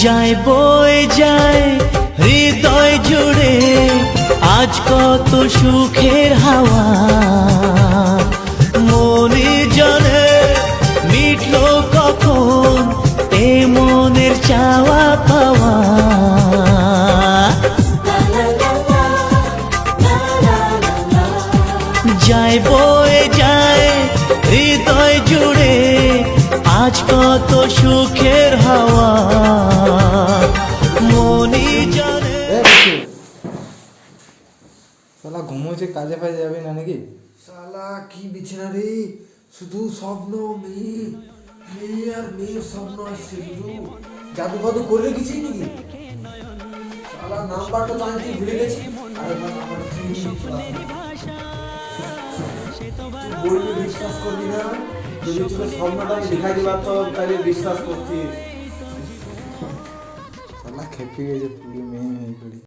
যায় বয়ে যায় হৃদয় জুড়ে আজ কত সুখের হাওয়া, মনে জানে মিটলো কখন এ মনের চাওয়া পাওয়া। যায় বয়ে যায় হৃদয় জুড়ে আজ কত সুখের হাওয়া, মনি জানে। শালা ঘুমোচ্ছে, কাজে ফাজে যাবে না নাকি? শালা কি বিছানা রে, শুধু স্বপ্ন, মেয়ে মেয়ে আর মেয়ের স্বপ্ন আসছে শুধু। জাদু ফাদু করে রেখেছিস নাকি? শালা নাম্বারটা তো আমি ভুলে গেছি। আরে নাম্বারটা তুই বলবি বিশ্বাস করবি না, যদি তোর স্বপ্নটা আমি দেখাই দিবার তো তাহলে বিশ্বাস করছিস। শালা খেপে গেছে পুরো মেয়ে মেয়ে করে।